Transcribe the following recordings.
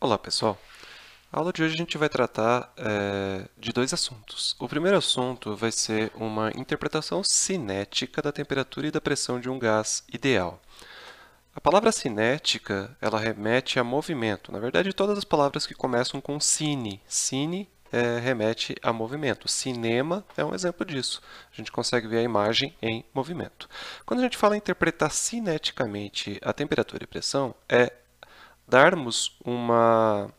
Olá, pessoal. A aula de hoje a gente vai tratar de dois assuntos. O primeiro assunto vai ser uma interpretação cinética da temperatura e da pressão de um gás ideal. A palavra cinética, ela remete a movimento. Na verdade, todas as palavras que começam com cine remete a movimento. Cinema é um exemplo disso. A gente consegue ver a imagem em movimento. Quando a gente fala em interpretar cineticamente a temperatura e pressão, é darmos uma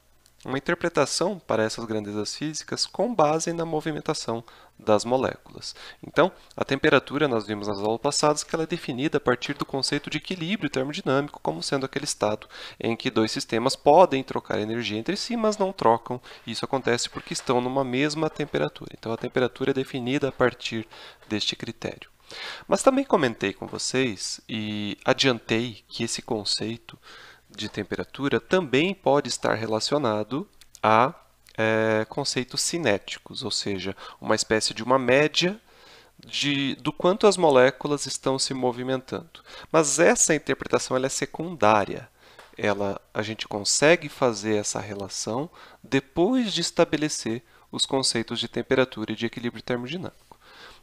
interpretação para essas grandezas físicas com base na movimentação das moléculas. Então, a temperatura, nós vimos nas aulas passadas, que ela é definida a partir do conceito de equilíbrio termodinâmico, como sendo aquele estado em que dois sistemas podem trocar energia entre si, mas não trocam. Isso acontece porque estão numa mesma temperatura. Então, a temperatura é definida a partir deste critério. Mas também comentei com vocês e adiantei que esse conceito de temperatura também pode estar relacionado a conceitos cinéticos, ou seja, uma espécie de uma média do quanto as moléculas estão se movimentando. Mas essa interpretação ela é secundária. A gente consegue fazer essa relação depois de estabelecer os conceitos de temperatura e de equilíbrio termodinâmico.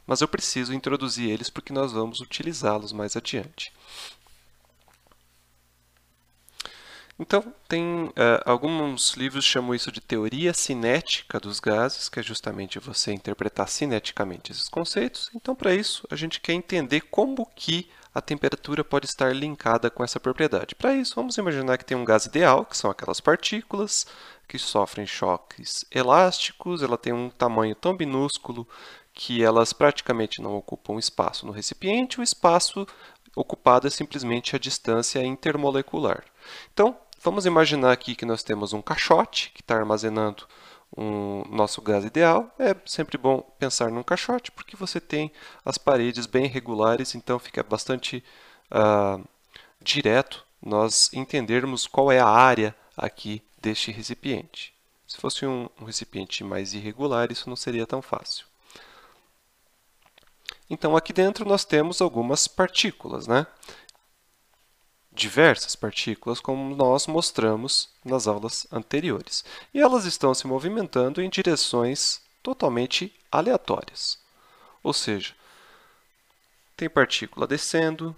Mas eu preciso introduzir eles porque nós vamos utilizá-los mais adiante. Então, tem alguns livros chamam isso de teoria cinética dos gases, que é justamente você interpretar cineticamente esses conceitos. Então, para isso, a gente quer entender como que a temperatura pode estar linkada com essa propriedade. Para isso, vamos imaginar que tem um gás ideal, que são aquelas partículas que sofrem choques elásticos, ela tem um tamanho tão minúsculo que elas praticamente não ocupam espaço no recipiente, o espaço ocupado é simplesmente a distância intermolecular. Então, vamos imaginar aqui que nós temos um caixote que está armazenando o nosso gás ideal. É sempre bom pensar num caixote, porque você tem as paredes bem regulares, então fica bastante direto nós entendermos qual é a área aqui deste recipiente. Se fosse um recipiente mais irregular, isso não seria tão fácil. Então, aqui dentro nós temos algumas partículas, né? Diversas partículas, como nós mostramos nas aulas anteriores. E elas estão se movimentando em direções totalmente aleatórias. Ou seja, tem partícula descendo,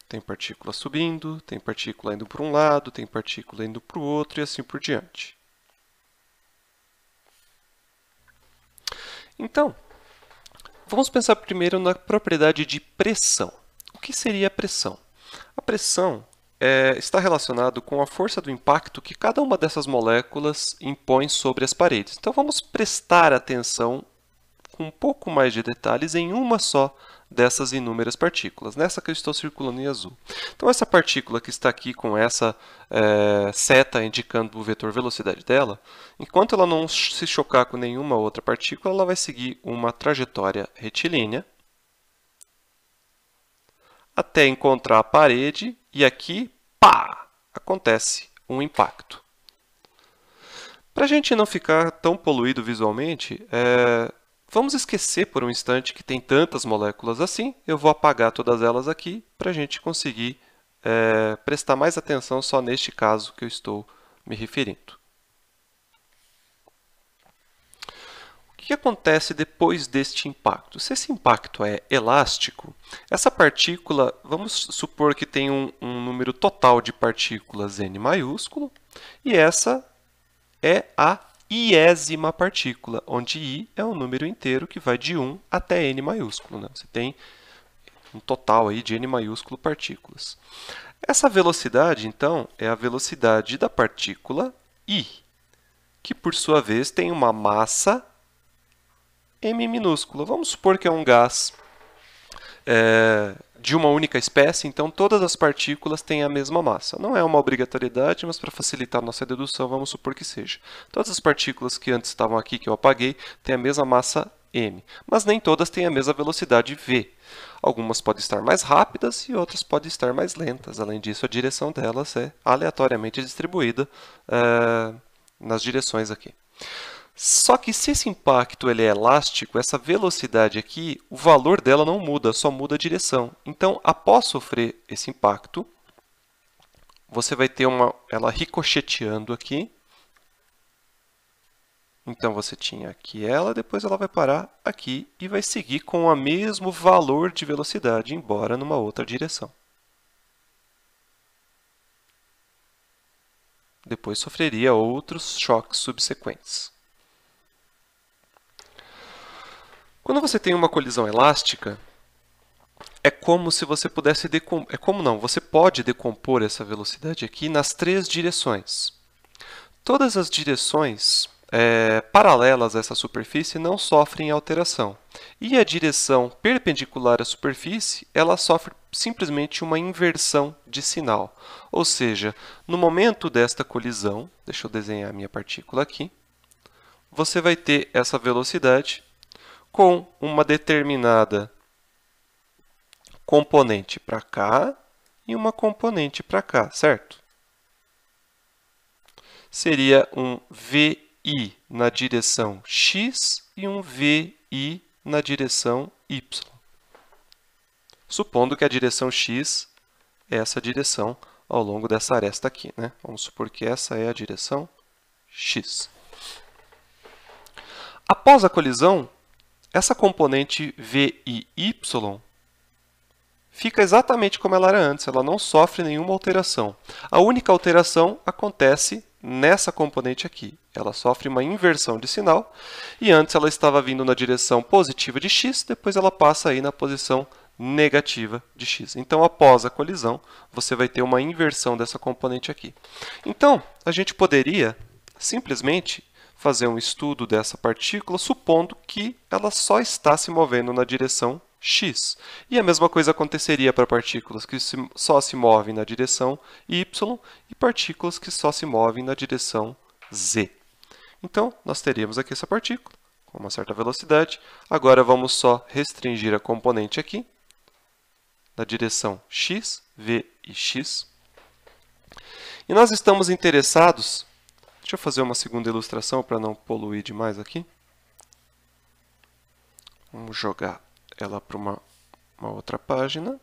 tem partícula subindo, tem partícula indo para um lado, tem partícula indo para o outro e assim por diante. Então, vamos pensar primeiro na propriedade de pressão. O que seria a pressão? A pressão está relacionada com a força do impacto que cada uma dessas moléculas impõe sobre as paredes. Então, vamos prestar atenção com um pouco mais de detalhes em uma só dessas inúmeras partículas, nessa que eu estou circulando em azul. Então, essa partícula que está aqui com essa seta indicando o vetor velocidade dela, enquanto ela não se chocar com nenhuma outra partícula, ela vai seguir uma trajetória retilínea até encontrar a parede e aqui, pá, acontece um impacto. Para a gente não ficar tão poluído visualmente, vamos esquecer por um instante que tem tantas moléculas assim. Eu vou apagar todas elas aqui para a gente conseguir prestar mais atenção só neste caso que eu estou me referindo. O que acontece depois deste impacto? Se esse impacto é elástico, essa partícula, vamos supor que tem um número total de partículas n maiúsculo, e essa é a iésima partícula, onde i é um número inteiro que vai de 1 até n maiúsculo, né? Você tem um total aí de n maiúsculo partículas. Essa velocidade, então, é a velocidade da partícula i, que por sua vez tem uma massa m minúscula. Vamos supor que é um gás de uma única espécie, então todas as partículas têm a mesma massa. Não é uma obrigatoriedade, mas para facilitar a nossa dedução, vamos supor que seja. Todas as partículas que antes estavam aqui, que eu apaguei, têm a mesma massa m, mas nem todas têm a mesma velocidade v. Algumas podem estar mais rápidas e outras podem estar mais lentas. Além disso, a direção delas é aleatoriamente distribuída nas direções aqui. Só que se esse impacto ele é elástico, essa velocidade aqui, o valor dela não muda, só muda a direção. Então, após sofrer esse impacto, você vai ter ela ricocheteando aqui. Então, você tinha aqui ela, depois ela vai parar aqui e vai seguir com o mesmo valor de velocidade, embora numa outra direção. Depois sofreria outros choques subsequentes. Quando você tem uma colisão elástica, é como se você pudesse você pode decompor essa velocidade aqui nas 3 direções. Todas as direções paralelas a essa superfície não sofrem alteração. E a direção perpendicular à superfície, ela sofre simplesmente uma inversão de sinal. Ou seja, no momento desta colisão, deixa eu desenhar a minha partícula aqui, você vai ter essa velocidade com uma determinada componente para cá e uma componente para cá, certo? Seria um VI na direção x e um VI na direção y. Supondo que a direção x é essa direção ao longo dessa aresta aqui, né? Vamos supor que essa é a direção x. Após a colisão, essa componente VIY fica exatamente como ela era antes, ela não sofre nenhuma alteração. A única alteração acontece nessa componente aqui. Ela sofre uma inversão de sinal, e antes ela estava vindo na direção positiva de x, depois ela passa aí na posição negativa de x. Então, após a colisão, você vai ter uma inversão dessa componente aqui. Então, a gente poderia simplesmente fazer um estudo dessa partícula, supondo que ela só está se movendo na direção x. E a mesma coisa aconteceria para partículas que só se movem na direção y e partículas que só se movem na direção z. Então, nós teríamos aqui essa partícula com uma certa velocidade. Agora, vamos só restringir a componente aqui na direção x, v e x. E nós estamos interessados... Deixa eu fazer uma segunda ilustração para não poluir demais aqui. Vamos jogar ela para uma outra página.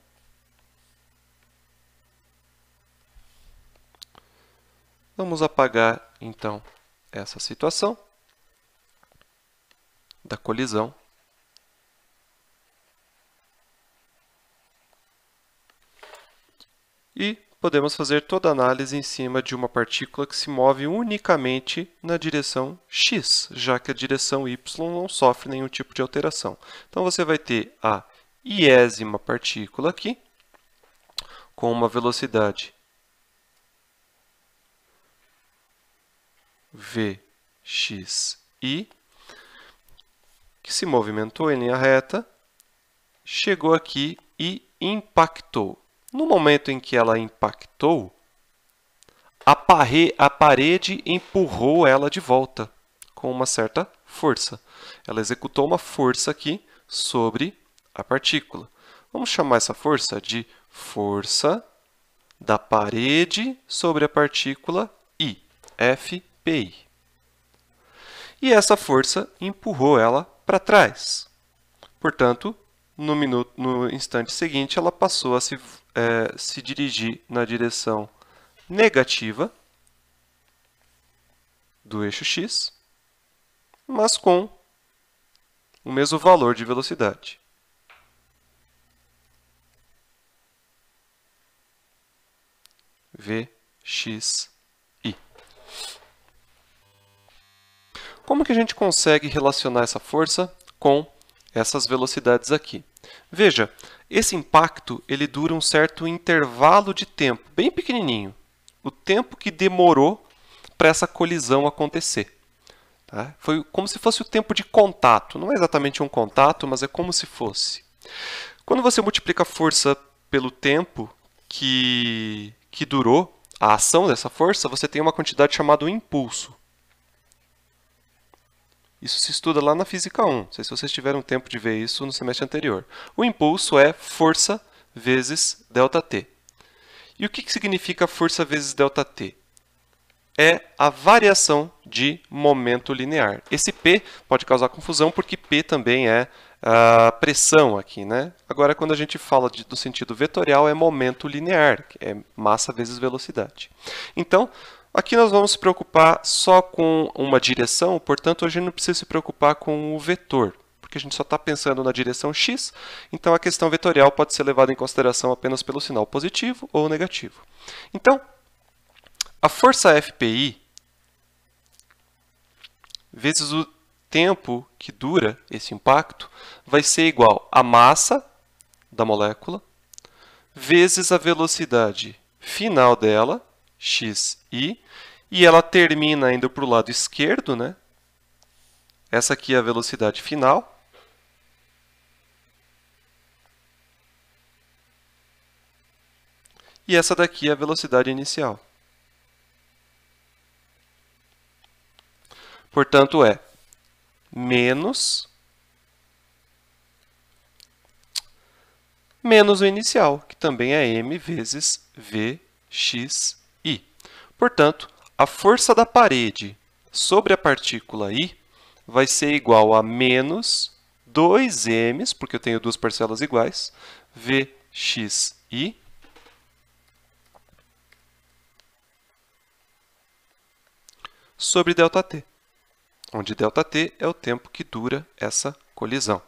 Vamos apagar, então, essa situação da colisão. E podemos fazer toda a análise em cima de uma partícula que se move unicamente na direção x, já que a direção y não sofre nenhum tipo de alteração. Então, você vai ter a iésima partícula aqui, com uma velocidade vxi, que se movimentou em linha reta, chegou aqui e impactou. No momento em que ela impactou, a parede empurrou ela de volta com uma certa força. Ela executou uma força aqui sobre a partícula. Vamos chamar essa força de força da parede sobre a partícula I, FPI. E essa força empurrou ela para trás. Portanto, no instante seguinte, ela passou a se dirigir na direção negativa do eixo x, mas com o mesmo valor de velocidade. Vxi. Como que a gente consegue relacionar essa força com essas velocidades aqui? Veja, esse impacto ele dura um certo intervalo de tempo, bem pequenininho. O tempo que demorou para essa colisão acontecer. Tá? Foi como se fosse o tempo de contato. Não é exatamente um contato, mas é como se fosse. Quando você multiplica a força pelo tempo que durou a ação dessa força, você tem uma quantidade chamada impulso. Isso se estuda lá na Física 1. Não sei se vocês tiveram tempo de ver isso no semestre anterior. O impulso é força vezes ΔT. E o que significa força vezes ΔT? É a variação de momento linear. Esse P pode causar confusão porque P também é a pressão aqui, né? Agora, quando a gente fala do sentido vetorial, é momento linear, que é massa vezes velocidade. Então, aqui nós vamos se preocupar só com uma direção, portanto, a gente não precisa se preocupar com o vetor, porque a gente só está pensando na direção x, então a questão vetorial pode ser levada em consideração apenas pelo sinal positivo ou negativo. Então, a força FPI vezes o tempo que dura esse impacto vai ser igual à massa da molécula vezes a velocidade final dela, xi, e ela termina indo para o lado esquerdo, né? Essa aqui é a velocidade final. E essa daqui é a velocidade inicial. Portanto, é menos o inicial, que também é m vezes vxi. Portanto, a força da parede sobre a partícula I vai ser igual a menos 2m, porque eu tenho duas parcelas iguais, vxi, sobre ΔT, onde ΔT é o tempo que dura essa colisão.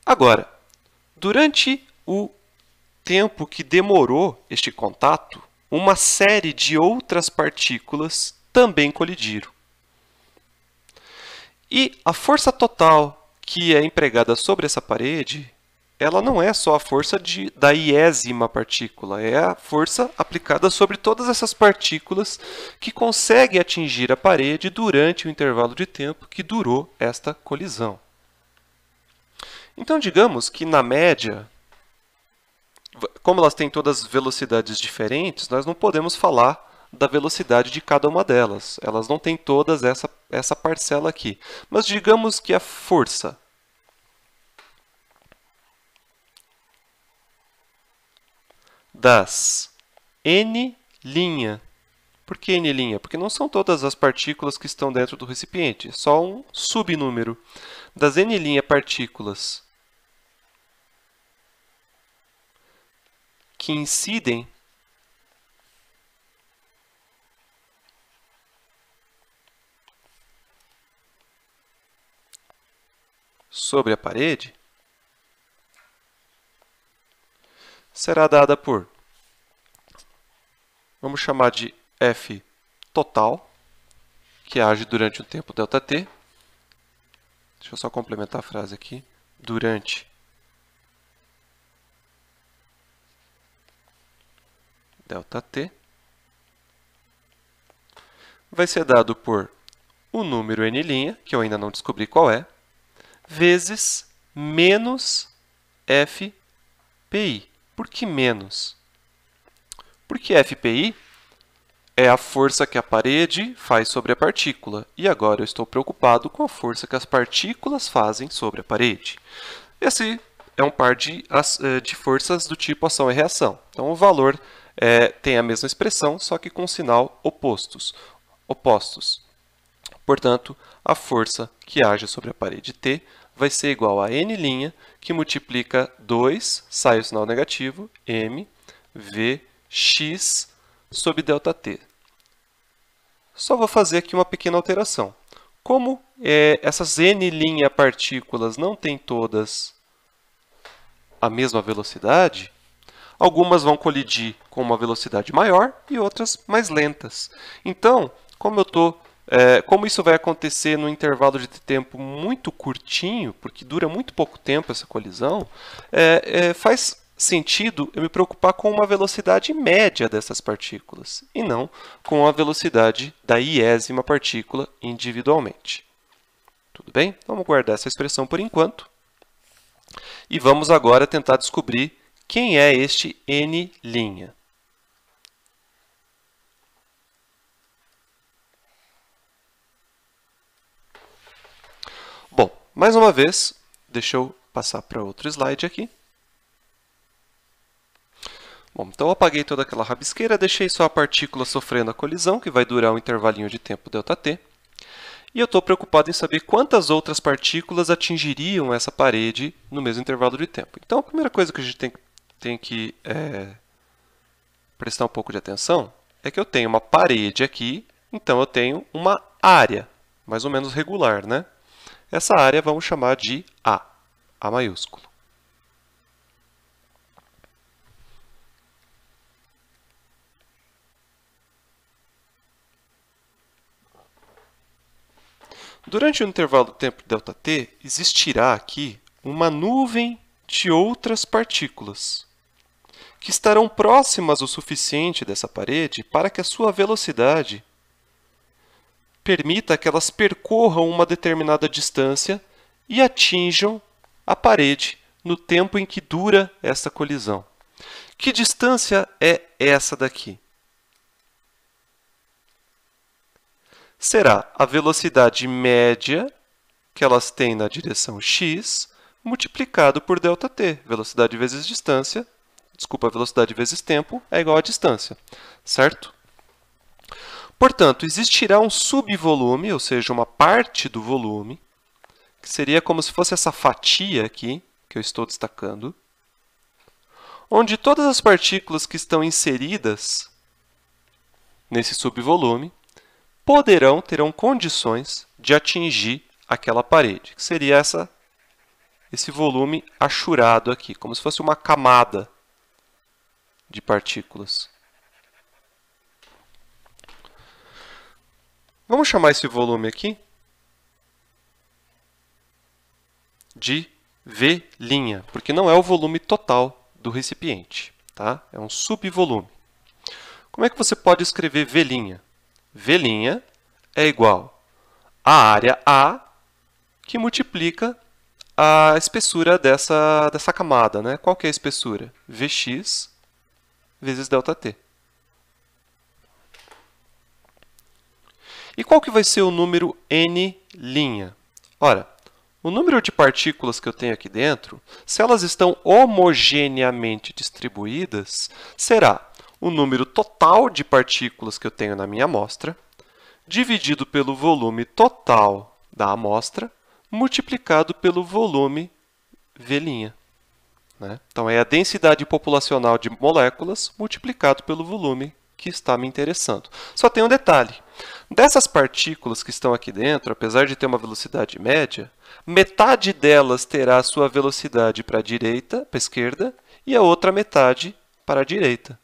Agora, durante o tempo que demorou este contato, uma série de outras partículas também colidiram. E a força total que é empregada sobre essa parede, ela não é só a força da iésima partícula, é a força aplicada sobre todas essas partículas que conseguem atingir a parede durante o intervalo de tempo que durou esta colisão. Então, digamos que, na média, como elas têm todas velocidades diferentes, nós não podemos falar da velocidade de cada uma delas. Elas não têm todas essa parcela aqui. Mas digamos que a força das n'. Por que n'? Porque não são todas as partículas que estão dentro do recipiente, é só um subnúmero. Das n' partículas que incidem sobre a parede será dada por, vamos chamar de F total, que age durante o tempo ΔT. Deixa eu só complementar a frase aqui. Durante ΔT vai ser dado por o número n', que eu ainda não descobri qual é, vezes menos FPI. Por que menos? Porque FPI é a força que a parede faz sobre a partícula. E agora eu estou preocupado com a força que as partículas fazem sobre a parede. Esse é um par de forças do tipo ação e reação. Então, o valor tem a mesma expressão, só que com sinal opostos. Portanto, a força que age sobre a parede T vai ser igual a n', que multiplica 2, sai o sinal negativo, m, v, x, sobre ΔT. Só vou fazer aqui uma pequena alteração. Como essas n' partículas não têm todas a mesma velocidade, algumas vão colidir com uma velocidade maior e outras mais lentas. Então, como isso vai acontecer num intervalo de tempo muito curtinho, porque dura muito pouco tempo essa colisão, faz sentido eu me preocupar com uma velocidade média dessas partículas, e não com a velocidade da iésima partícula individualmente. Tudo bem? Vamos guardar essa expressão por enquanto. E vamos agora tentar descobrir quem é este n'. Bom, mais uma vez, deixa eu passar para outro slide aqui. Bom, então eu apaguei toda aquela rabisqueira, deixei só a partícula sofrendo a colisão, que vai durar um intervalinho de tempo ΔT. E eu estou preocupado em saber quantas outras partículas atingiriam essa parede no mesmo intervalo de tempo. Então, a primeira coisa que a gente tem que prestar um pouco de atenção é que eu tenho uma parede aqui, então eu tenho uma área, mais ou menos regular, né? Essa área vamos chamar de A maiúsculo. Durante o intervalo do tempo ΔT, existirá aqui uma nuvem de outras partículas que estarão próximas o suficiente dessa parede para que a sua velocidade permita que elas percorram uma determinada distância e atinjam a parede no tempo em que dura essa colisão. Que distância é essa daqui? Será a velocidade média que elas têm na direção x multiplicado por ΔT. Velocidade vezes distância, velocidade vezes tempo é igual a distância, certo? Portanto, existirá um subvolume, ou seja, uma parte do volume, que seria como se fosse essa fatia aqui, que eu estou destacando, onde todas as partículas que estão inseridas nesse subvolume terão condições de atingir aquela parede, que seria esse volume achurado aqui, como se fosse uma camada de partículas. Vamos chamar esse volume aqui de V', porque não é o volume total do recipiente, tá? É um subvolume. Como é que você pode escrever V'? V' é igual à área A, que multiplica a espessura dessa camada, né? Qual que é a espessura? Vx vezes ΔT. E qual que vai ser o número N'? Ora, o número de partículas que eu tenho aqui dentro, se elas estão homogeneamente distribuídas, será o número total de partículas que eu tenho na minha amostra, dividido pelo volume total da amostra, multiplicado pelo volume V'. Né? Então, é a densidade populacional de moléculas multiplicado pelo volume que está me interessando. Só tem um detalhe. Dessas partículas que estão aqui dentro, apesar de ter uma velocidade média, metade delas terá a sua velocidade para a esquerda, e a outra metade para a direita.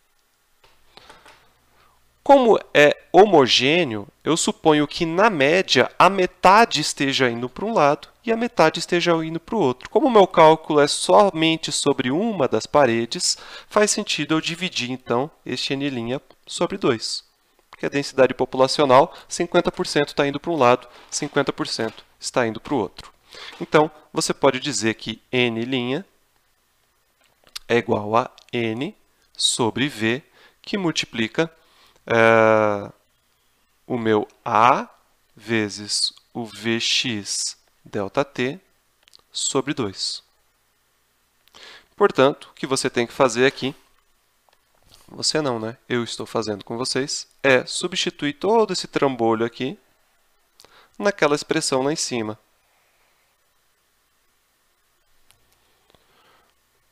Como é homogêneo, eu suponho que, na média, a metade esteja indo para um lado e a metade esteja indo para o outro. Como o meu cálculo é somente sobre uma das paredes, faz sentido eu dividir, então, este N' sobre 2. Porque a densidade populacional, 50% está indo para um lado, 50% está indo para o outro. Então, você pode dizer que N' é igual a N sobre V, que multiplica o meu A vezes o Vx ΔT sobre 2. Portanto, o que você tem que fazer aqui, você não, né? Eu estou fazendo com vocês, é substituir todo esse trambolho aqui naquela expressão lá em cima.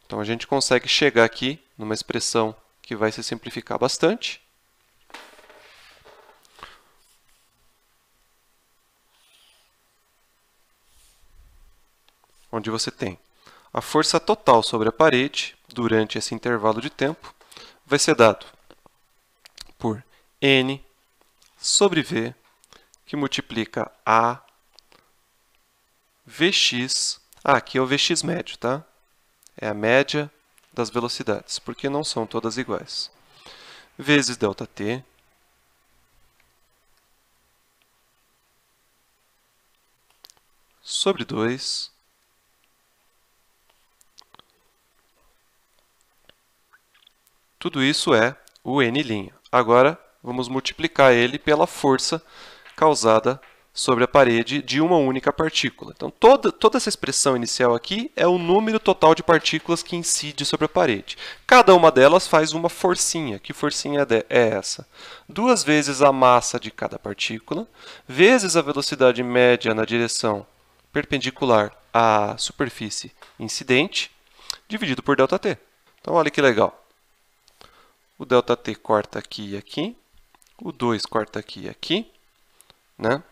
Então, a gente consegue chegar aqui numa expressão que vai se simplificar bastante. Onde você tem a força total sobre a parede durante esse intervalo de tempo vai ser dado por N sobre V, que multiplica A Vx. Aqui é o Vx médio, tá? É a média das velocidades, porque não são todas iguais. Vezes ΔT sobre 2. Tudo isso é o N'. Agora, vamos multiplicar ele pela força causada sobre a parede de uma única partícula. Então, toda essa expressão inicial aqui é o número total de partículas que incide sobre a parede. Cada uma delas faz uma forcinha. Que forcinha é essa? 2 vezes a massa de cada partícula, vezes a velocidade média na direção perpendicular à superfície incidente, dividido por ΔT. Então, olha que legal. O ΔT corta aqui e aqui, o 2 corta aqui e aqui, né?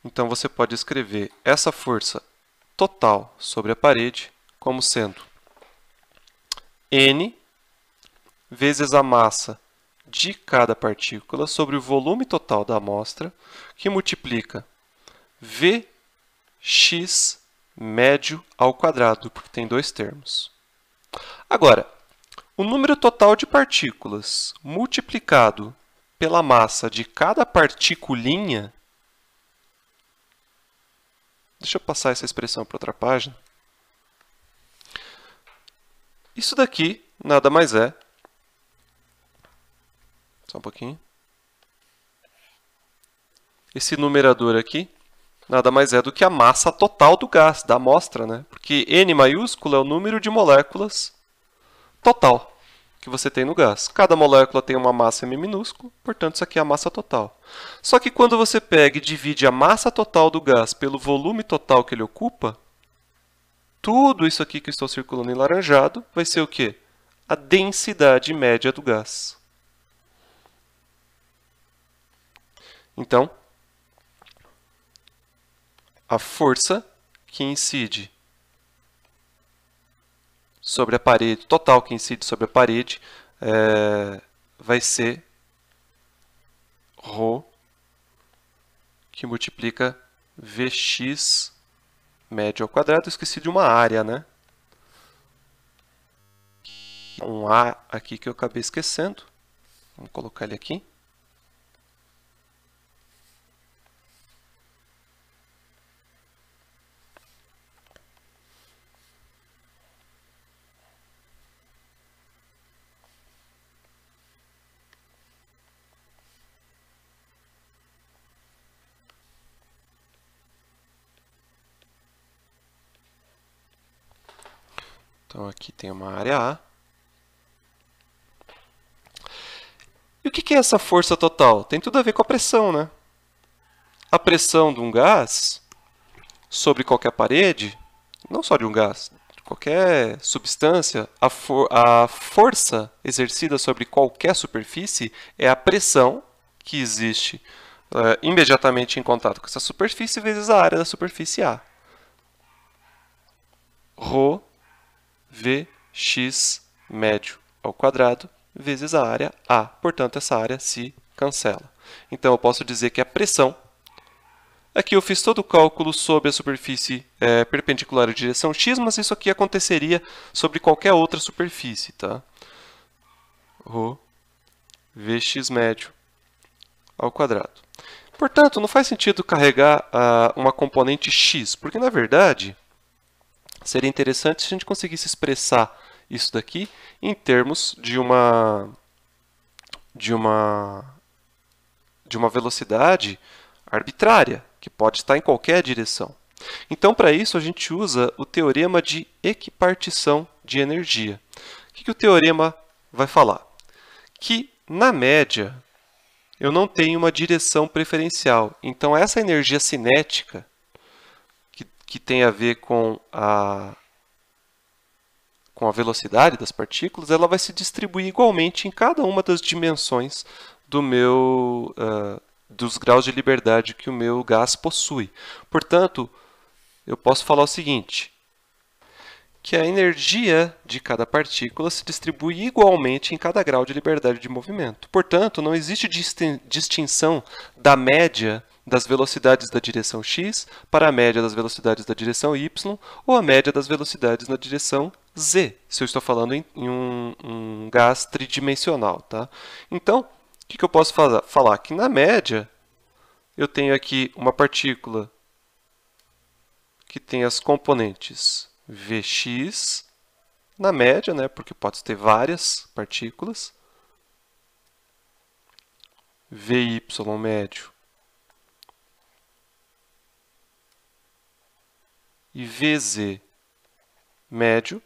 Então, você pode escrever essa força total sobre a parede como sendo N vezes a massa de cada partícula sobre o volume total da amostra, que multiplica Vx médio ao quadrado, porque tem 2 termos. Agora, o número total de partículas multiplicado pela massa de cada particulinha. Deixa eu passar essa expressão para outra página. Isso daqui nada mais é. Só um pouquinho. Esse numerador aqui nada mais é do que a massa total do gás, da amostra, né? Porque N maiúsculo é o número de moléculas total que você tem no gás. Cada molécula tem uma massa M minúsculo, portanto, isso aqui é a massa total. Só que quando você pega e divide a massa total do gás pelo volume total que ele ocupa, tudo isso aqui que eu estou circulando em laranjado vai ser o quê? A densidade média do gás. Então, a força que incide sobre a parede, total que incide sobre a parede, vai ser ρ, que multiplica Vx médio ao quadrado. Eu esqueci de uma área, né? Um A aqui que eu acabei esquecendo. Vamos colocar ele aqui. Então, aqui tem uma área A. E o que é essa força total? Tem tudo a ver com a pressão, né? A pressão de um gás sobre qualquer parede, não só de um gás, de qualquer substância, a força exercida sobre qualquer superfície é a pressão que existe imediatamente em contato com essa superfície vezes a área da superfície A. Rho Vx médio ao quadrado vezes a área A. Portanto, essa área se cancela. Então, eu posso dizer que a pressão... Aqui eu fiz todo o cálculo sobre a superfície perpendicular à direção x, mas isso aqui aconteceria sobre qualquer outra superfície, tá? Rho Vx médio ao quadrado. Portanto, não faz sentido carregar uma componente x, porque, na verdade, seria interessante se a gente conseguisse expressar isso daqui em termos de uma velocidade arbitrária, que pode estar em qualquer direção. Então, para isso, a gente usa o teorema de equipartição de energia. O que o teorema vai falar? Que, na média, eu não tenho uma direção preferencial. Então, essa energia cinética, que tem a ver com a velocidade das partículas, ela vai se distribuir igualmente em cada uma das dimensões dos graus de liberdade que o meu gás possui. Portanto, eu posso falar o seguinte, que a energia de cada partícula se distribui igualmente em cada grau de liberdade de movimento. Portanto, não existe distinção da média das velocidades da direção x para a média das velocidades da direção y ou a média das velocidades na direção z, se eu estou falando em um gás tridimensional. Tá? Então, o que eu posso falar? Que na média, eu tenho aqui uma partícula que tem as componentes Vx, na média, né, porque pode ter várias partículas, Vy médio e Vz médio.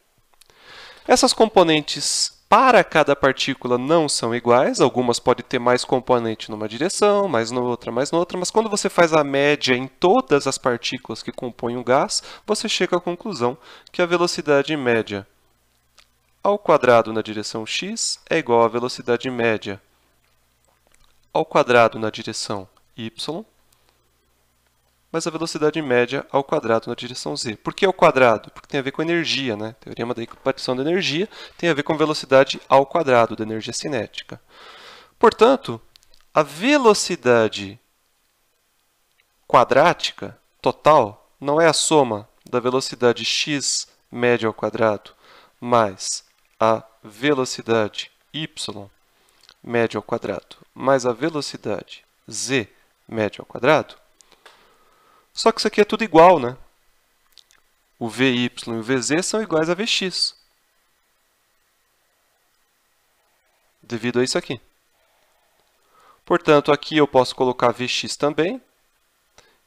Essas componentes para cada partícula não são iguais, algumas podem ter mais componente numa direção, mais noutra, mas quando você faz a média em todas as partículas que compõem o gás, você chega à conclusão que a velocidade média ao quadrado na direção x é igual à velocidade média ao quadrado na direção y, mas a velocidade média ao quadrado na direção z. Por que ao quadrado? Porque tem a ver com energia, né? Teorema da equiparação da energia tem a ver com velocidade ao quadrado da energia cinética. Portanto, a velocidade quadrática total não é a soma da velocidade x média ao quadrado mais a velocidade y média ao quadrado mais a velocidade z média ao quadrado. Só que isso aqui é tudo igual, né? O Vy e o Vz são iguais a Vx. Devido a isso aqui. Portanto, aqui eu posso colocar Vx também.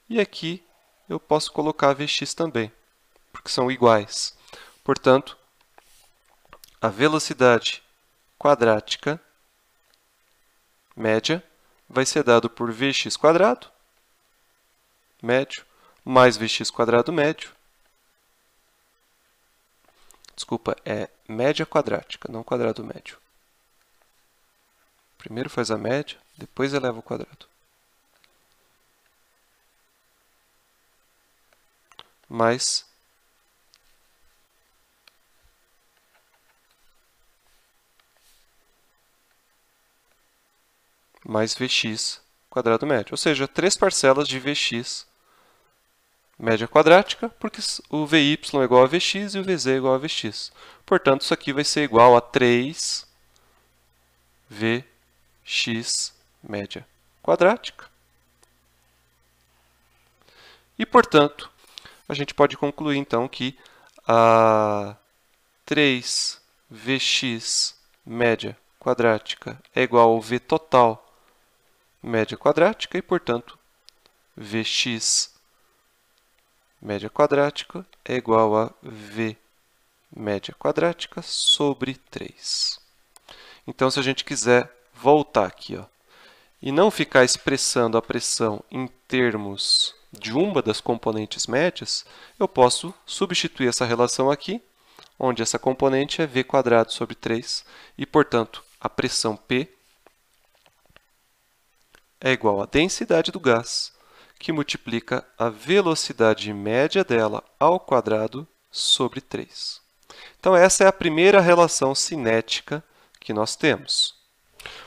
E aqui eu posso colocar Vx também. Porque são iguais. Portanto, a velocidade quadrática média vai ser dado por Vx quadrado médio, mais Vx quadrado médio. Desculpa, é média quadrática, não quadrado médio. Primeiro faz a média, depois eleva o quadrado. Mais Vx quadrado médio. Ou seja, 3 parcelas de Vx média quadrática, porque o Vy é igual a Vx e o Vz é igual a Vx. Portanto, isso aqui vai ser igual a 3 Vx média quadrática. E, portanto, a gente pode concluir, então, que a 3 Vx média quadrática é igual ao V total média quadrática e, portanto, Vx média quadrática é igual a V média quadrática sobre 3. Então, se a gente quiser voltar aqui, ó, e não ficar expressando a pressão em termos de uma das componentes médias, eu posso substituir essa relação aqui, onde essa componente é V quadrado sobre 3, e, portanto, a pressão P é igual à densidade do gás, que multiplica a velocidade média dela ao quadrado sobre 3. Então, essa é a primeira relação cinética que nós temos.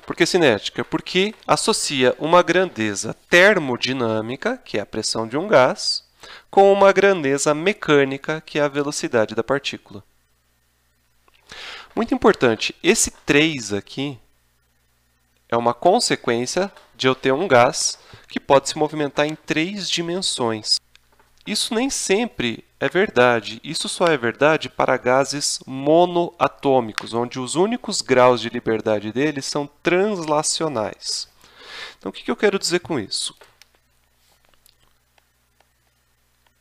Por que cinética? Porque associa uma grandeza termodinâmica, que é a pressão de um gás, com uma grandeza mecânica, que é a velocidade da partícula. Muito importante, esse 3 aqui é uma consequência de eu ter um gás que pode se movimentar em 3 dimensões. Isso nem sempre é verdade. Isso só é verdade para gases monoatômicos, onde os únicos graus de liberdade deles são translacionais. Então, o que eu quero dizer com isso?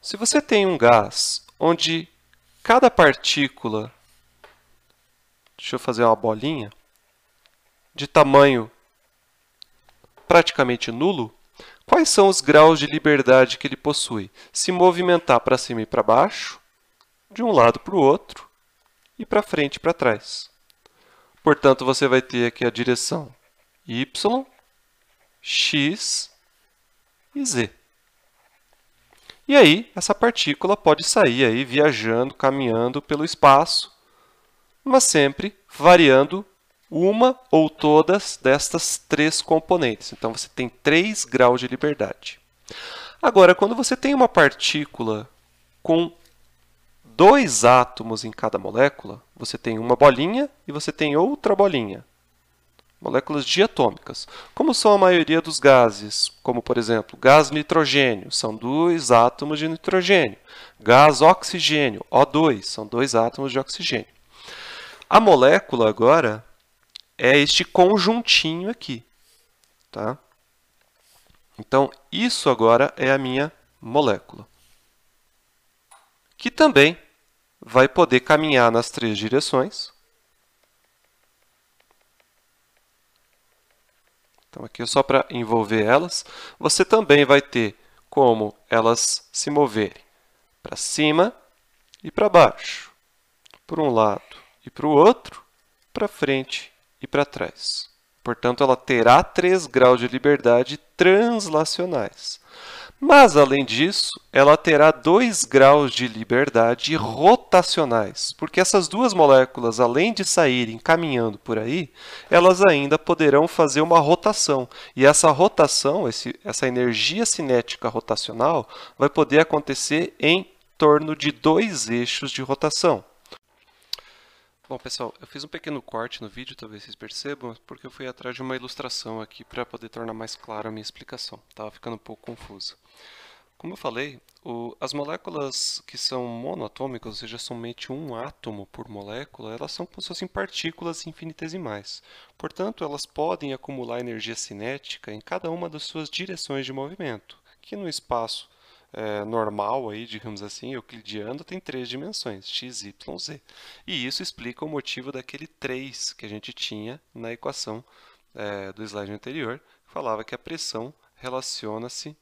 Se você tem um gás onde cada partícula, deixa eu fazer uma bolinha, de tamanho praticamente nulo, quais são os graus de liberdade que ele possui? Se movimentar para cima e para baixo, de um lado para o outro, e para frente e para trás. Portanto, você vai ter aqui a direção y, x e z. E aí, essa partícula pode sair aí viajando, caminhando pelo espaço, mas sempre variando uma ou todas destas 3 componentes. Então, você tem 3 graus de liberdade. Agora, quando você tem uma partícula com 2 átomos em cada molécula, você tem uma bolinha e você tem outra bolinha. Moléculas diatômicas. Como são a maioria dos gases, como, por exemplo, gás nitrogênio, são 2 átomos de nitrogênio. Gás oxigênio, O2, são 2 átomos de oxigênio. A molécula, agora, é este conjuntinho aqui. Tá? Então, isso agora é a minha molécula. que também vai poder caminhar nas três direções. Então, aqui é só para envolver elas. Você também vai ter como elas se moverem para cima e para baixo, por um lado e para o outro, para frente e para trás. Portanto, ela terá 3 graus de liberdade translacionais. Mas, além disso, ela terá 2 graus de liberdade rotacionais, porque essas duas moléculas, além de saírem caminhando por aí, elas ainda poderão fazer uma rotação. E essa rotação, essa energia cinética rotacional, vai poder acontecer em torno de 2 eixos de rotação. Bom, pessoal, eu fiz um pequeno corte no vídeo, talvez vocês percebam, porque eu fui atrás de uma ilustração aqui para poder tornar mais clara a minha explicação. Estava ficando um pouco confusa. Como eu falei, as moléculas que são monoatômicas, ou seja, somente um átomo por molécula, elas são como se fossem partículas infinitesimais. Portanto, elas podem acumular energia cinética em cada uma das suas direções de movimento, que no espaço normal, aí, digamos assim, euclidiano, tem 3 dimensões, x, y, z. E isso explica o motivo daquele 3 que a gente tinha na equação do slide anterior, que falava que a pressão relaciona-se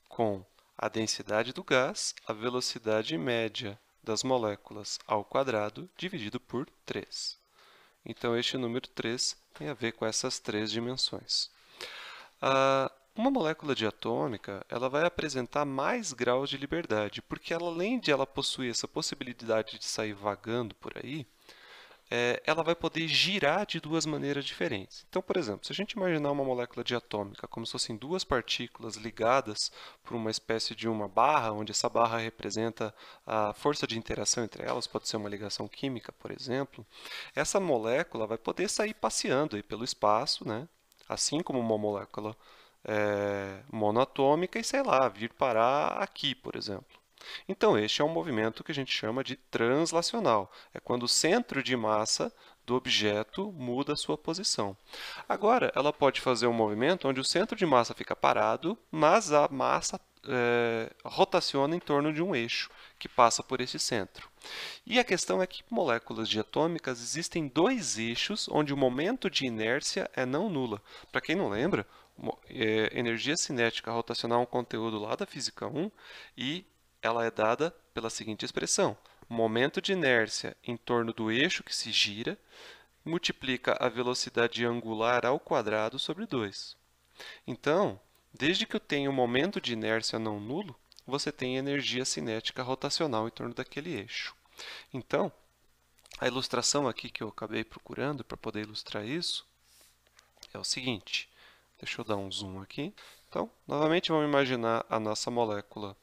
com a densidade do gás, a velocidade média das moléculas ao quadrado, dividido por 3. Então, este número 3 tem a ver com essas 3 dimensões. Uma molécula diatômica, ela vai apresentar mais graus de liberdade, porque ela, além de ela possuir essa possibilidade de sair vagando por aí, ela vai poder girar de duas maneiras diferentes. Então, por exemplo, se a gente imaginar uma molécula diatômica como se fossem duas partículas ligadas por uma espécie de uma barra, onde essa barra representa a força de interação entre elas, pode ser uma ligação química, por exemplo, essa molécula vai poder sair passeando aí pelo espaço, né? Assim como uma molécula monoatômica e, sei lá, vir parar aqui, por exemplo. Então, este é um movimento que a gente chama de translacional. É quando o centro de massa do objeto muda a sua posição. Agora, ela pode fazer um movimento onde o centro de massa fica parado, mas a massa rotaciona em torno de um eixo que passa por esse centro. E a questão é que moléculas diatômicas existem 2 eixos onde o momento de inércia é não nula. Para quem não lembra, energia cinética rotacional é um conteúdo lá da Física 1 e ela é dada pela seguinte expressão: momento de inércia em torno do eixo que se gira multiplica a velocidade angular ao quadrado sobre 2. Então, desde que eu tenha um momento de inércia não nulo, você tem energia cinética rotacional em torno daquele eixo. Então, a ilustração aqui que eu acabei procurando para poder ilustrar isso é o seguinte. Deixa eu dar um zoom aqui. Então, novamente, vamos imaginar a nossa molécula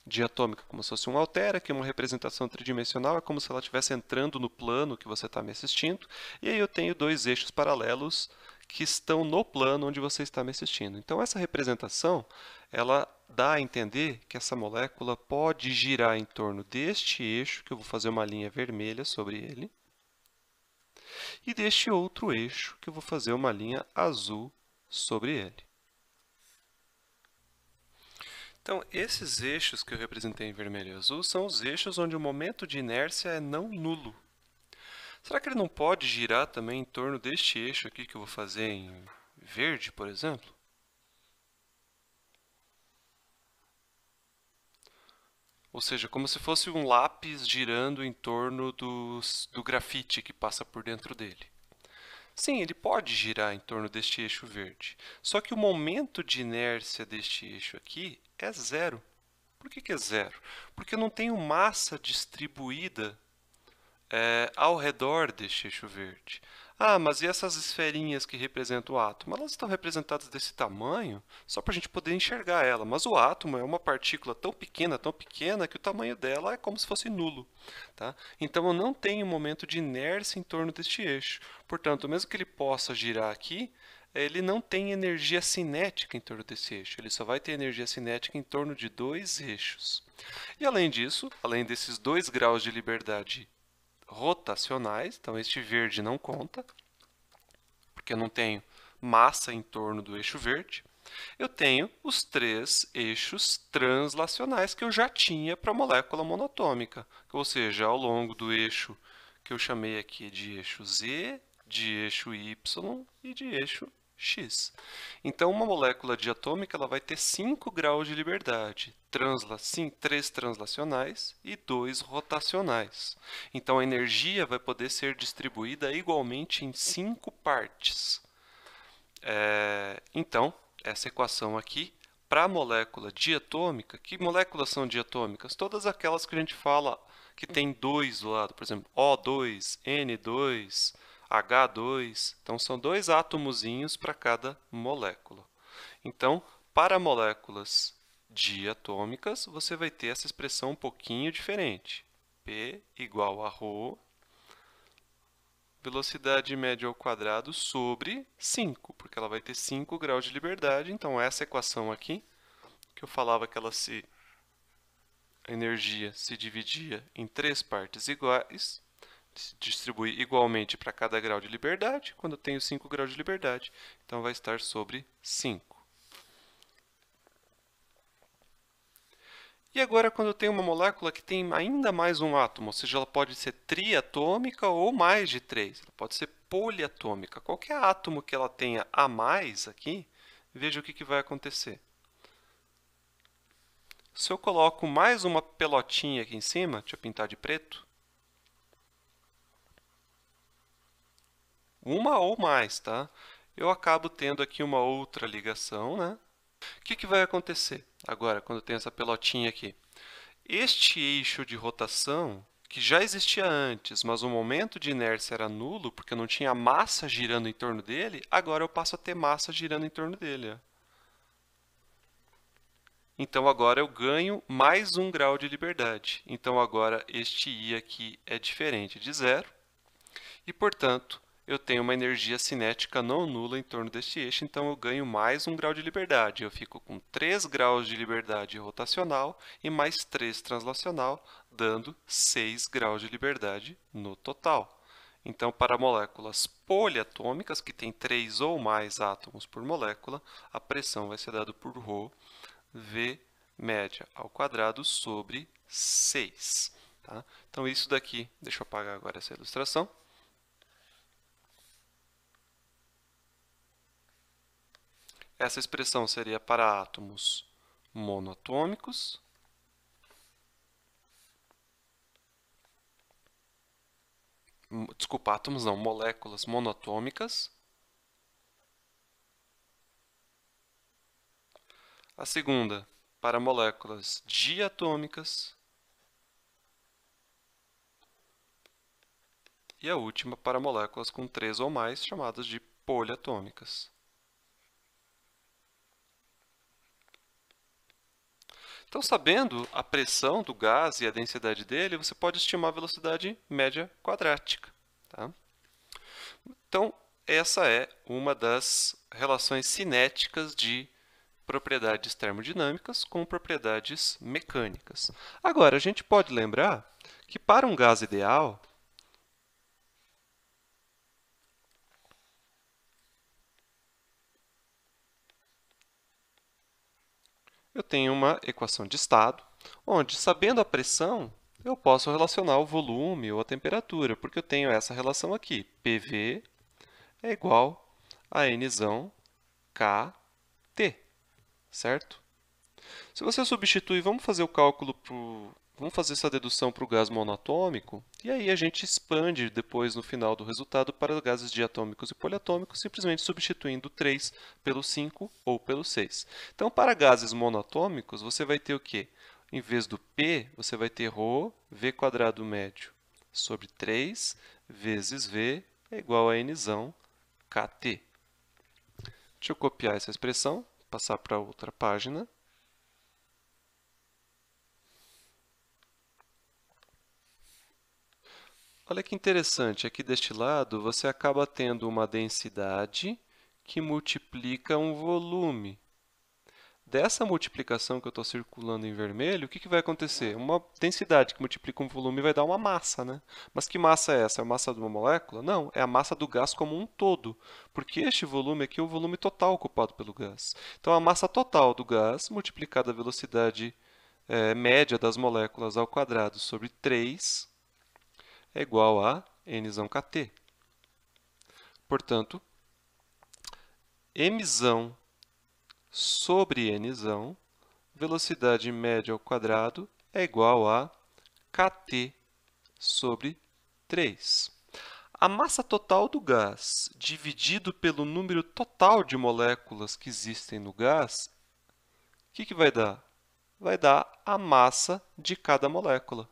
diatômica como se fosse um altera, que é uma representação tridimensional, é como se ela estivesse entrando no plano que você está me assistindo, e aí eu tenho 2 eixos paralelos que estão no plano onde você está me assistindo. Então, essa representação, ela dá a entender que essa molécula pode girar em torno deste eixo, que eu vou fazer uma linha vermelha sobre ele, e deste outro eixo, que eu vou fazer uma linha azul sobre ele. Então, esses eixos que eu representei em vermelho e azul são os eixos onde o momento de inércia é não nulo. Será que ele não pode girar também em torno deste eixo aqui que eu vou fazer em verde, por exemplo? Ou seja, como se fosse um lápis girando em torno do grafite que passa por dentro dele. Sim, ele pode girar em torno deste eixo verde. Só que o momento de inércia deste eixo aqui é zero. Por que é zero? Porque eu não tenho massa distribuída ao redor deste eixo verde. Ah, mas e essas esferinhas que representam o átomo? Elas estão representadas desse tamanho só para a gente poder enxergar ela. Mas o átomo é uma partícula tão pequena que o tamanho dela é como se fosse nulo. Tá? Então, eu não tenho momento de inércia em torno deste eixo. Portanto, mesmo que ele possa girar aqui, ele não tem energia cinética em torno desse eixo. Ele só vai ter energia cinética em torno de 2 eixos. E, além disso, além desses 2 graus de liberdade rotacionais, então este verde não conta, porque eu não tenho massa em torno do eixo verde. Eu tenho os 3 eixos translacionais que eu já tinha para a molécula monatômica, ou seja, ao longo do eixo que eu chamei aqui de eixo Z, de eixo Y e de eixo X. Então, uma molécula diatômica ela vai ter 5 graus de liberdade, 3 translacionais e 2 rotacionais. Então, a energia vai poder ser distribuída igualmente em 5 partes. Então, essa equação aqui, para a molécula diatômica, que moléculas são diatômicas? Todas aquelas que a gente fala que tem 2 do lado, por exemplo, O2, N2, H2. Então, são 2 átomozinhos para cada molécula. Então, para moléculas diatômicas, você vai ter essa expressão um pouquinho diferente. P igual a ρ, velocidade média ao quadrado sobre 5, porque ela vai ter 5 graus de liberdade. Então, essa equação aqui, que eu falava que a energia se dividia em 3 partes iguais, se distribui igualmente para cada grau de liberdade, quando eu tenho 5 graus de liberdade, então vai estar sobre 5. E agora, quando eu tenho uma molécula que tem ainda mais um átomo, ou seja, ela pode ser triatômica ou mais de 3, ela pode ser poliatômica. Qualquer átomo que ela tenha a mais aqui, veja o que vai acontecer. Se eu coloco mais uma pelotinha aqui em cima, deixa eu pintar de preto, uma ou mais, tá? Eu acabo tendo aqui uma outra ligação, né? O que vai acontecer agora, quando eu tenho essa pelotinha aqui? Este eixo de rotação, que já existia antes, mas o momento de inércia era nulo, porque eu não tinha massa girando em torno dele, agora eu passo a ter massa girando em torno dele. Ó. Então, agora eu ganho mais um grau de liberdade. Então, agora este I aqui é diferente de zero. E, portanto, eu tenho uma energia cinética não nula em torno deste eixo, então eu ganho mais um grau de liberdade. Eu fico com 3 graus de liberdade rotacional e mais 3 translacional, dando 6 graus de liberdade no total. Então, para moléculas poliatômicas, que têm 3 ou mais átomos por molécula, a pressão vai ser dada por ρ, V média ao quadrado sobre 6. Tá? Então, isso daqui, deixa eu apagar agora essa ilustração. Essa expressão seria para átomos monatômicos. Desculpa, átomos não, moléculas monatômicas. A segunda, para moléculas diatômicas. E a última, para moléculas com 3 ou mais, chamadas de poliatômicas. Então, sabendo a pressão do gás e a densidade dele, você pode estimar a velocidade média quadrática. Tá? Então, essa é uma das relações cinéticas de propriedades termodinâmicas com propriedades mecânicas. Agora, a gente pode lembrar que para um gás ideal, eu tenho uma equação de estado, onde, sabendo a pressão, eu posso relacionar o volume ou a temperatura, porque eu tenho essa relação aqui. PV é igual a Nzão KT, certo? Se você substituir, vamos fazer o cálculo vamos fazer essa dedução para o gás monatômico, e aí a gente expande depois no final do resultado para gases diatômicos e poliatômicos, simplesmente substituindo 3 pelo 5 ou pelo 6. Então, para gases monatômicos, você vai ter o quê? Em vez do P, você vai ter ρ, V quadrado médio, sobre 3 vezes V é igual a Nzão KT. Deixa eu copiar essa expressão, passar para outra página. Olha que interessante, aqui deste lado você acaba tendo uma densidade que multiplica um volume. dessa multiplicação que eu estou circulando em vermelho, o que vai acontecer? Uma densidade que multiplica um volume vai dar uma massa, né? Mas que massa é essa? É a massa de uma molécula? Não, é a massa do gás como um todo, porque este volume aqui é o volume total ocupado pelo gás. Então, a massa total do gás multiplicada a velocidade média das moléculas ao quadrado sobre 3 é igual a nzão kT. Portanto, mzão sobre nzão, velocidade média ao quadrado é igual a kT sobre 3. A massa total do gás dividido pelo número total de moléculas que existem no gás, o que vai dar? Vai dar a massa de cada molécula.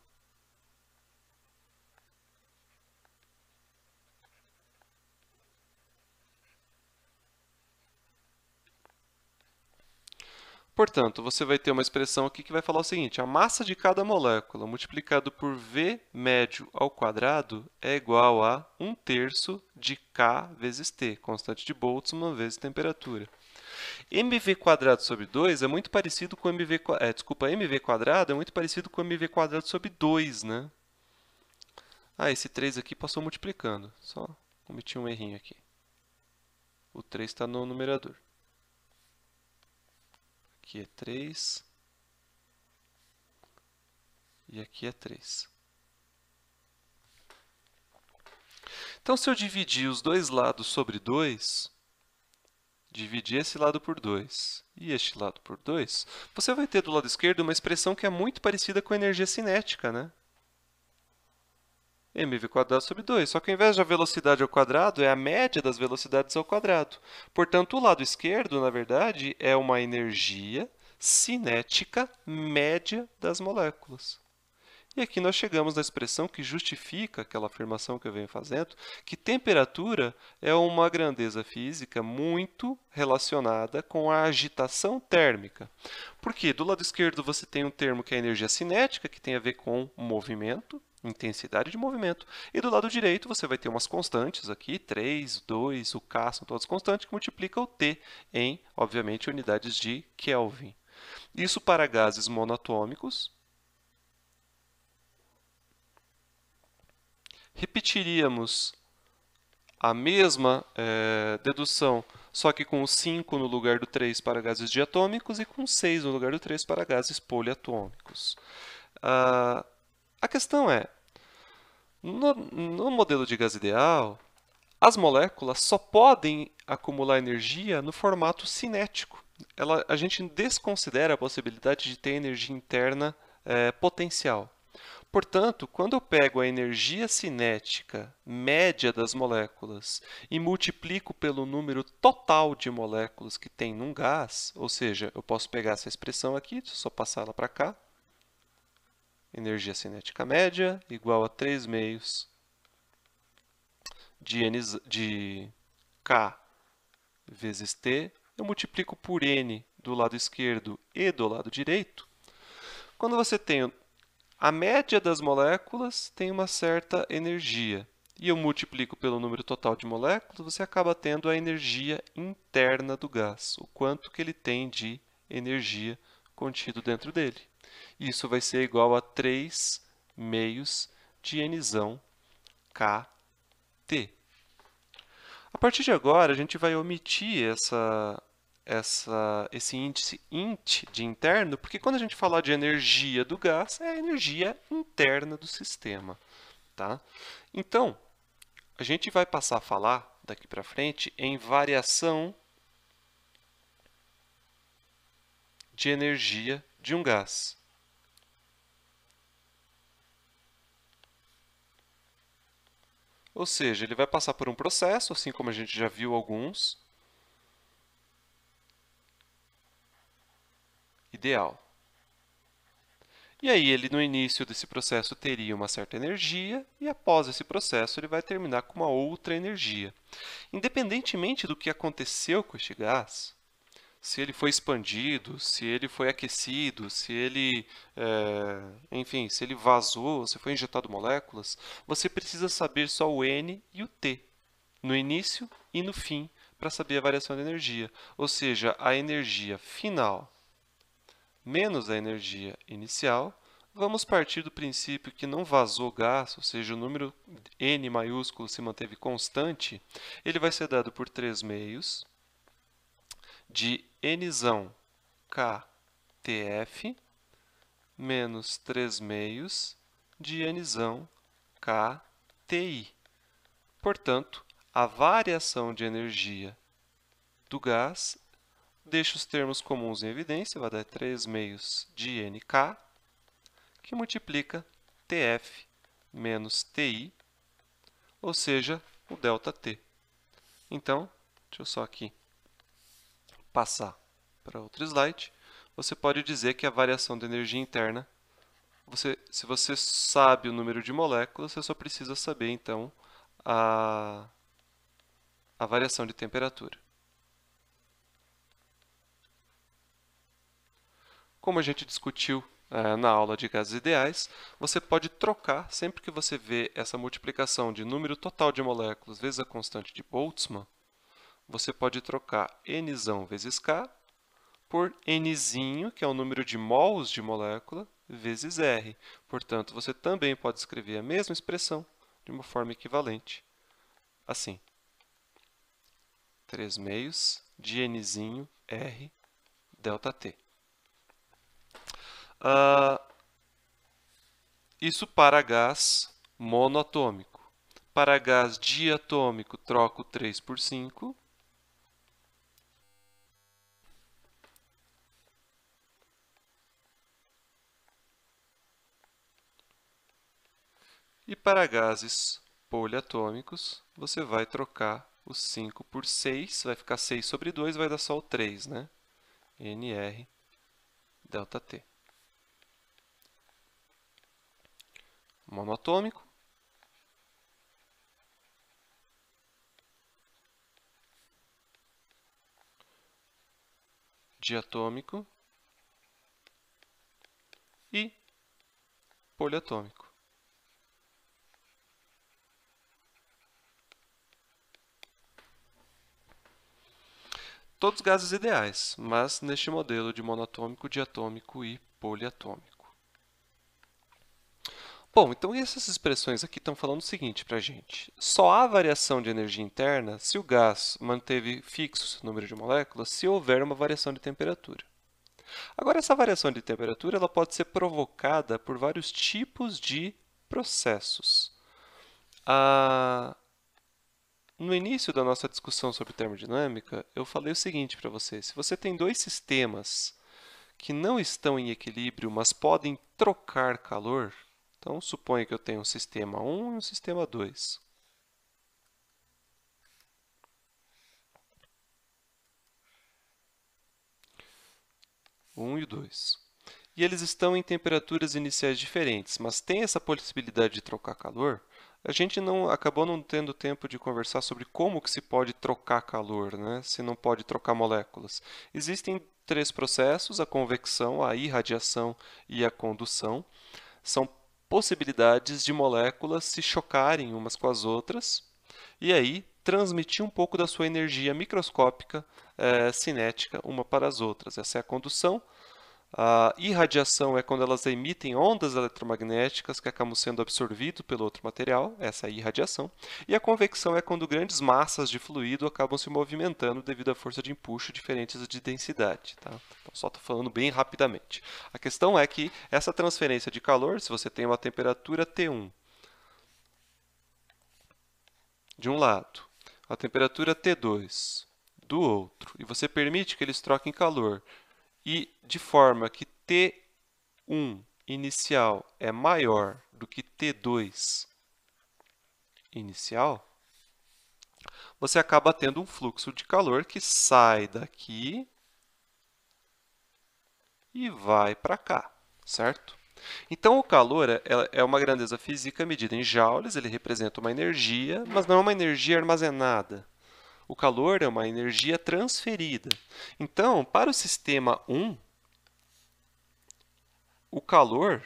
Portanto, você vai ter uma expressão aqui que vai falar o seguinte: a massa de cada molécula multiplicado por V médio ao quadrado é igual a 1/3 de K vezes T, constante de Boltzmann vezes temperatura. mv quadrado sobre 2 é muito parecido com mv quadrado é muito parecido com mv quadrado sobre 2, né? Esse 3 aqui passou multiplicando. Só cometi um errinho aqui. O 3 está no numerador. Aqui é 3. E aqui é 3. Então, se eu dividir os dois lados sobre 2, dividir esse lado por 2 e este lado por 2, você vai ter do lado esquerdo uma expressão que é muito parecida com a energia cinética, né? mv quadrado sobre 2. Só que ao invés de a velocidade ao quadrado, é a média das velocidades ao quadrado. Portanto, o lado esquerdo, na verdade, é uma energia cinética média das moléculas. E aqui nós chegamos na expressão que justifica aquela afirmação que eu venho fazendo, que temperatura é uma grandeza física muito relacionada com a agitação térmica. Porque do lado esquerdo você tem um termo que é a energia cinética, que tem a ver com movimento, intensidade de movimento. E do lado direito você vai ter umas constantes aqui, 3, 2, o K são todas constantes, que multiplicam o T em, obviamente, unidades de Kelvin. Isso para gases monatômicos. Repetiríamos a mesma dedução, só que com o 5 no lugar do 3 para gases diatômicos e com 6 no lugar do 3 para gases poliatômicos. A questão é, no modelo de gás ideal, as moléculas só podem acumular energia no formato cinético. A gente desconsidera a possibilidade de ter energia interna potencial. Portanto, quando eu pego a energia cinética média das moléculas e multiplico pelo número total de moléculas que tem num gás, ou seja, eu posso pegar essa expressão aqui, só passar ela para cá, energia cinética média igual a 3 meios de K vezes T, eu multiplico por N do lado esquerdo e do lado direito. Quando você tem a média das moléculas tem uma certa energia. E eu multiplico pelo número total de moléculas, você acaba tendo a energia interna do gás, o quanto que ele tem de energia contido dentro dele. Isso vai ser igual a 3 meios de nzão kT. A partir de agora, a gente vai omitir esse índice int de interno, porque quando a gente falar de energia do gás, é a energia interna do sistema. Tá? Então, a gente vai passar a falar daqui para frente em variação de energia de um gás. Ou seja, ele vai passar por um processo, assim como a gente já viu alguns, ideal. E aí ele, no início desse processo, teria uma certa energia, e após esse processo, ele vai terminar com uma outra energia. Independentemente do que aconteceu com este gás, se ele foi expandido, se ele foi aquecido, se ele, enfim, se ele vazou, se foi injetado moléculas, você precisa saber só o N e o T, no início e no fim, para saber a variação de energia. Ou seja, a energia final menos a energia inicial. Vamos partir do princípio que não vazou gás, ou seja, o número N maiúsculo se manteve constante. Ele vai ser dado por 3 meios de Nzão KTF menos 3 meios de Nzão KTI. Portanto, a variação de energia do gás, deixa os termos comuns em evidência, vai dar 3 meios de NK, que multiplica TF menos TI, ou seja, o ΔT. Então, deixa eu só aqui passar para outro slide. Você pode dizer que a variação de energia interna, se você sabe o número de moléculas, você só precisa saber, então, a variação de temperatura. Como a gente discutiu na aula de gases ideais, você pode trocar, sempre que você vê essa multiplicação de número total de moléculas vezes a constante de Boltzmann, você pode trocar Nzão vezes K por Nzinho, que é o número de mols de molécula, vezes R. Portanto, você também pode escrever a mesma expressão de uma forma equivalente, assim. 3 meios de Nzinho R ΔT. Isso para gás monoatômico. Para gás diatômico, troco 3 por 5. E para gases poliatômicos, você vai trocar o 5 por 6, vai ficar 6 sobre 2, vai dar só o 3, né? NR ΔT. Monoatômico. Diatômico. E poliatômico. Todos gases ideais, mas neste modelo de monatômico, diatômico e poliatômico. Bom, então essas expressões aqui estão falando o seguinte para a gente. Só há variação de energia interna se o gás manteve fixo o número de moléculas, se houver uma variação de temperatura. Agora, essa variação de temperatura ela pode ser provocada por vários tipos de processos. No início da nossa discussão sobre termodinâmica, eu falei o seguinte para você. Se você tem dois sistemas que não estão em equilíbrio, mas podem trocar calor, então, suponha que eu tenho um sistema 1 e um sistema 2. E 2. E eles estão em temperaturas iniciais diferentes, mas tem essa possibilidade de trocar calor. A gente acabou não tendo tempo de conversar sobre como que se pode trocar calor, né? Se não pode trocar moléculas. Existem 3 processos, a convecção, a irradiação e a condução. São possibilidades de moléculas se chocarem umas com as outras e aí transmitir um pouco da sua energia microscópica cinética uma para as outras. Essa é a condução. A irradiação é quando elas emitem ondas eletromagnéticas que acabam sendo absorvidas pelo outro material, essa é a irradiação. E a convecção é quando grandes massas de fluido acabam se movimentando devido à força de empuxo diferentes de densidade. Tá? Então, só estou falando bem rapidamente. A questão é que essa transferência de calor, se você tem uma temperatura T1 de um lado, a temperatura T2 do outro, e você permite que eles troquem calor, e de forma que T1 inicial é maior do que T2 inicial, você acaba tendo um fluxo de calor que sai daqui e vai para cá, certo? Então, o calor é uma grandeza física medida em joules, ele representa uma energia, mas não é uma energia armazenada. O calor é uma energia transferida. Então, para o sistema 1, o calor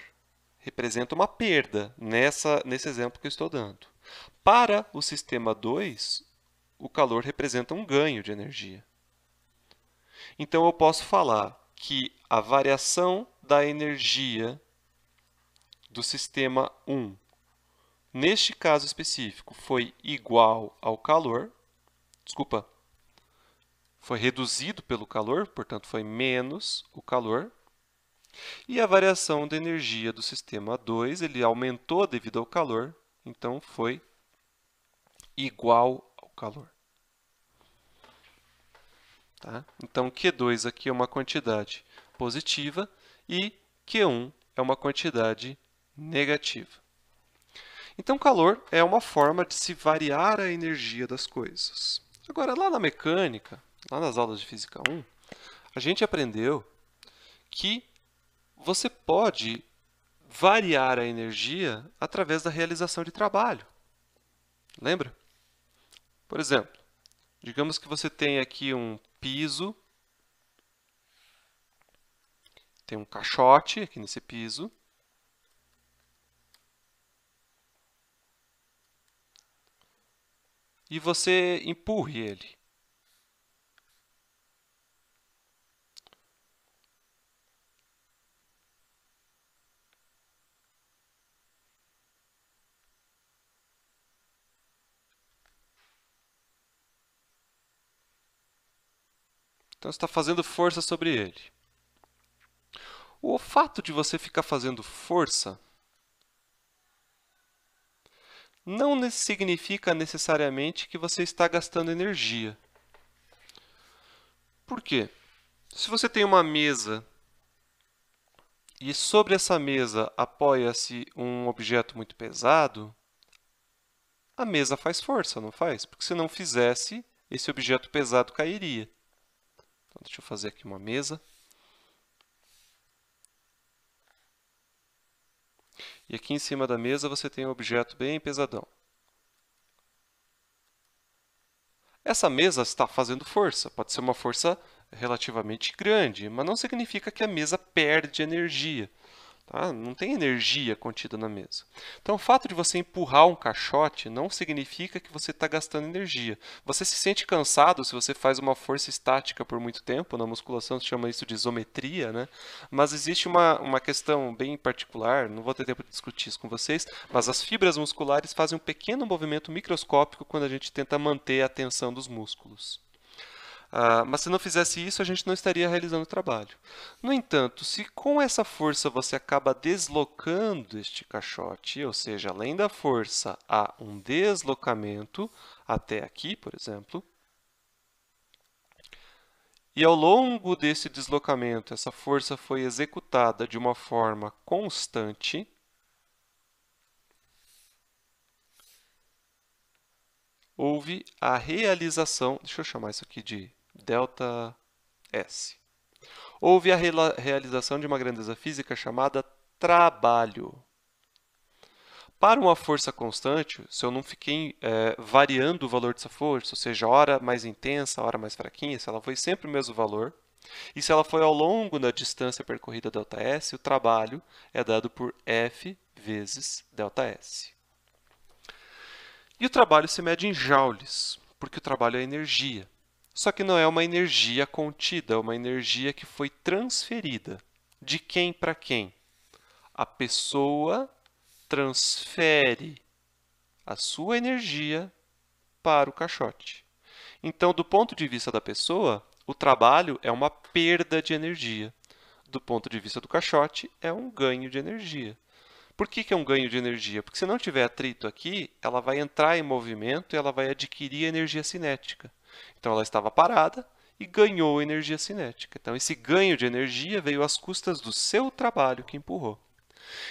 representa uma perda nesse exemplo que eu estou dando. Para o sistema 2, o calor representa um ganho de energia. Então, eu posso falar que a variação da energia do sistema 1, neste caso específico, foi igual ao calor, desculpa, foi reduzido pelo calor, portanto, foi menos o calor. E a variação da energia do sistema 2, ele aumentou devido ao calor, então foi igual ao calor. Tá? Então, Q2 aqui é uma quantidade positiva e Q1 é uma quantidade negativa. Então, calor é uma forma de se variar a energia das coisas. Agora, lá na mecânica, lá nas aulas de Física 1, a gente aprendeu que você pode variar a energia através da realização de trabalho. Lembra? Por exemplo, digamos que você tem aqui um piso, tem um caixote aqui nesse piso, e você empurre ele. Então, você está fazendo força sobre ele. O fato de você ficar fazendo força não significa necessariamente que você está gastando energia. Por quê? Se você tem uma mesa e sobre essa mesa apoia-se um objeto muito pesado, a mesa faz força, não faz? Porque se não fizesse, esse objeto pesado cairia. Então, deixa eu fazer aqui uma mesa. E aqui em cima da mesa você tem um objeto bem pesadão. Essa mesa está fazendo força. Pode ser uma força relativamente grande, mas não significa que a mesa perde energia. Tá? Não tem energia contida na mesa. Então, o fato de você empurrar um caixote não significa que você está gastando energia. Você se sente cansado se você faz uma força estática por muito tempo. Na musculação se chama isso de isometria, né? Mas existe uma questão bem particular, não vou ter tempo de discutir isso com vocês, mas as fibras musculares fazem um pequeno movimento microscópico quando a gente tenta manter a tensão dos músculos. Mas se não fizesse isso, a gente não estaria realizando o trabalho. No entanto, se com essa força você acaba deslocando este caixote, ou seja, além da força, há um deslocamento até aqui, por exemplo, e ao longo desse deslocamento, essa força foi executada de uma forma constante, houve a realização, deixa eu chamar isso aqui de ΔS. Houve a realização de uma grandeza física chamada trabalho. Para uma força constante, se eu não fiquei variando o valor dessa força, ou seja, hora mais intensa, hora mais fraquinha, se ela foi sempre o mesmo valor, e se ela foi ao longo da distância percorrida ΔS, o trabalho é dado por F vezes ΔS. E o trabalho se mede em joules, porque o trabalho é energia. Só que não é uma energia contida, é uma energia que foi transferida. De quem para quem? A pessoa transfere a sua energia para o caixote. Então, do ponto de vista da pessoa, o trabalho é uma perda de energia. Do ponto de vista do caixote, é um ganho de energia. Por que é um ganho de energia? Porque se não tiver atrito aqui, ela vai entrar em movimento e ela vai adquirir energia cinética. Então, ela estava parada e ganhou energia cinética. Então, esse ganho de energia veio às custas do seu trabalho que empurrou.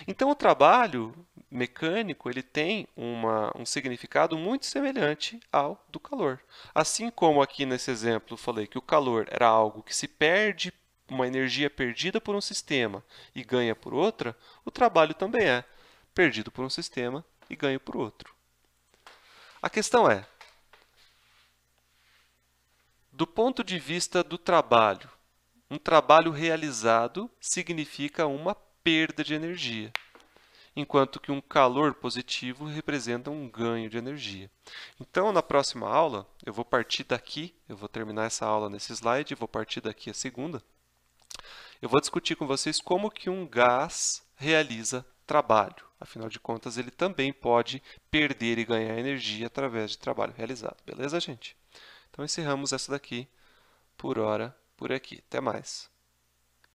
Então, o trabalho mecânico ele tem um significado muito semelhante ao do calor. Assim como aqui nesse exemplo eu falei que o calor era algo que se perde, uma energia perdida por um sistema e ganha por outra, o trabalho também é perdido por um sistema e ganho por outro. A questão é, do ponto de vista do trabalho, um trabalho realizado significa uma perda de energia, enquanto que um calor positivo representa um ganho de energia. Então, na próxima aula, eu vou partir daqui, eu vou terminar essa aula nesse slide, vou partir daqui a segunda, Eu vou discutir com vocês como que um gás realiza trabalho. Afinal de contas, ele também pode perder e ganhar energia através de trabalho realizado. Beleza, gente? Então, encerramos essa daqui por hora, por aqui. Até mais.